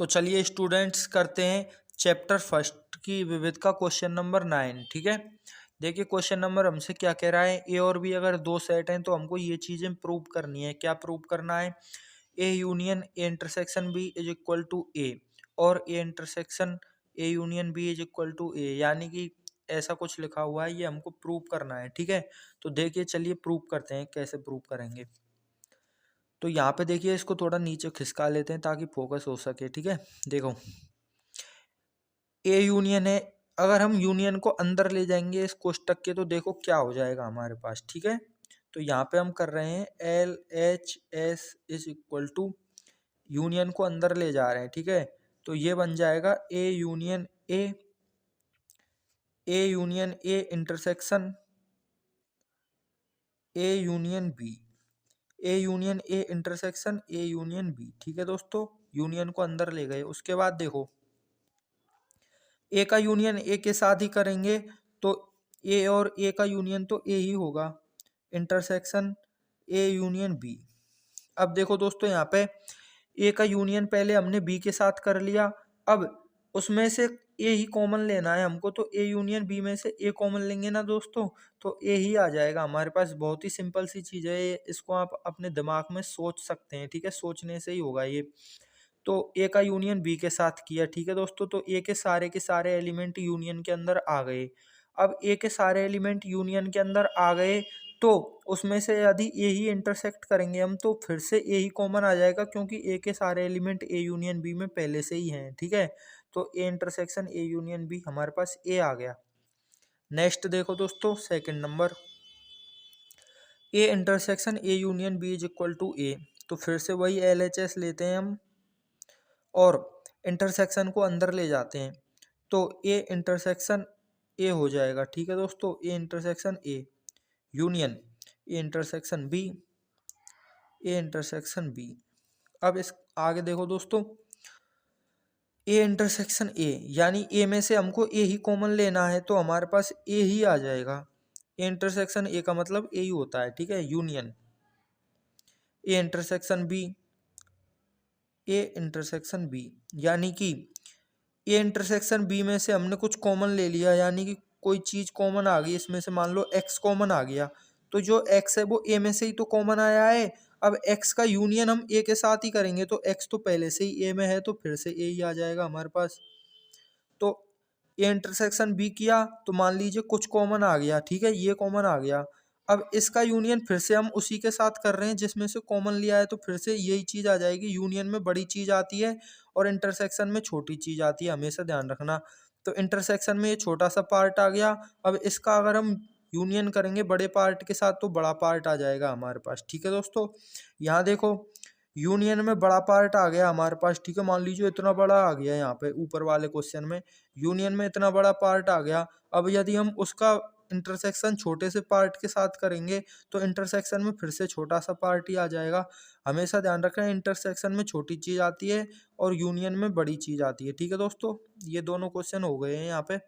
तो चलिए स्टूडेंट्स करते हैं चैप्टर फर्स्ट की विविध का क्वेश्चन नंबर 9। ठीक है, देखिए क्वेश्चन नंबर हमसे क्या कह रहा है, ए और बी अगर दो सेट हैं तो हमको ये चीजें प्रूव करनी है। क्या प्रूव करना है? A union A intersection B is equal to A, और A intersection A union B is equal to A, यानी कि ऐसा कुछ लिखा हुआ है, ये हमको प्रूव करना है। ठीक है, तो देखिए चलिए प्रूव करते हैं, कैसे प्रूव करेंगे। तो यहाँ पे देखिए इसको थोड़ा नीचे खिसका लेते हैं ताकि फोकस हो सके। ठीक है, देखो ए यूनियन है, अगर हम यूनियन को अंदर ले जाएंगे इस कोष्टक के तो देखो क्या हो जाएगा हमारे पास। ठीक है, तो यहाँ पे हम कर रहे हैं L H S is equal to, union को अंदर ले जा रहे हैं। ठीक है, तो ये बन जाएगा A union A, A union A intersection A union B, A union A intersection A union B. ठीक है दोस्तों, यूनियन को अंदर ले गए। उसके बाद देखो ए का यूनियन ए के साथ ही करेंगे तो ए और ए का यूनियन तो ए ही होगा, इंटरसेक्शन ए यूनियन बी। अब देखो दोस्तों यहाँ पे ए का यूनियन पहले हमने बी के साथ कर लिया, अब उसमें से ए ही कॉमन लेना है हमको, तो ए यूनियन बी में से ए कॉमन लेंगे ना दोस्तों, तो ए ही आ जाएगा हमारे पास। बहुत ही सिंपल सी चीज है ये, इसको आप अपने दिमाग में सोच सकते हैं। ठीक है, सोचने से ही होगा ये। तो ए का यूनियन बी के साथ किया। ठीक है दोस्तों, तो ए के सारे एलिमेंट यूनियन के अंदर आ गए। अब ए के सारे एलिमेंट यूनियन के अंदर आ गए तो उसमें से यदि ए ही इंटरसेक्ट करेंगे हम तो फिर से ए ही कॉमन आ जाएगा, क्योंकि ए के सारे एलिमेंट ए यूनियन बी में पहले से ही हैं। ठीक है, तो A intersection A union B हमारे पास ए आ गया। नेक्स्ट देखो दोस्तों second number, A intersection A union B is equal to A, तो फिर से वही एल एच एस लेते हैं हम और इंटरसेक्शन को अंदर ले जाते हैं, तो ए इंटरसेक्शन ए हो जाएगा। ठीक है दोस्तों, A intersection A union A intersection B, A intersection B. अब इस आगे देखो दोस्तों, ए इंटरसेक्शन ए, यानी ए में से हमको ए ही कॉमन लेना है, तो हमारे पास ए ही आ जाएगा। ए इंटरसेक्शन ए का मतलब ए ही होता है। ठीक है, union A intersection B, A intersection B, यानी कि ए इंटरसेक्शन बी में से हमने कुछ कॉमन ले लिया, यानी कि कोई चीज कॉमन आ गई इसमें से, मान लो एक्स कॉमन आ गया, तो जो एक्स है वो ए में से ही तो कॉमन आया है। अब एक्स का यूनियन हम ए के साथ ही करेंगे, तो एक्स तो पहले से ही ए में है, तो फिर से ए ही आ जाएगा हमारे पास। तो ए इंटरसेक्शन बी किया तो मान लीजिए कुछ कॉमन आ गया। ठीक है, ये कॉमन आ गया। अब इसका यूनियन फिर से हम उसी के साथ कर रहे हैं जिसमें से कॉमन लिया है, तो फिर से यही चीज आ जाएगी। यूनियन में बड़ी चीज आती है और इंटरसेक्शन में छोटी चीज आती है, हमेशा ध्यान रखना। तो इंटरसेक्शन में ये छोटा सा पार्ट आ गया, अब इसका अगर हम यूनियन करेंगे बड़े पार्ट के साथ तो बड़ा पार्ट आ जाएगा हमारे पास। ठीक है दोस्तों, यहाँ देखो यूनियन में बड़ा पार्ट आ गया हमारे पास। ठीक है, मान लीजिए इतना बड़ा आ गया, यहाँ पे ऊपर वाले क्वेश्चन में यूनियन में इतना बड़ा पार्ट आ गया। अब यदि हम उसका इंटरसेक्शन छोटे से पार्ट के साथ करेंगे तो इंटरसेक्शन में फिर से छोटा सा पार्ट ही आ जाएगा। हमेशा ध्यान रखें, इंटरसेक्शन में छोटी चीज आती है और यूनियन में बड़ी चीज आती है। ठीक है दोस्तों, ये दोनों क्वेश्चन हो गए हैं यहाँ पे।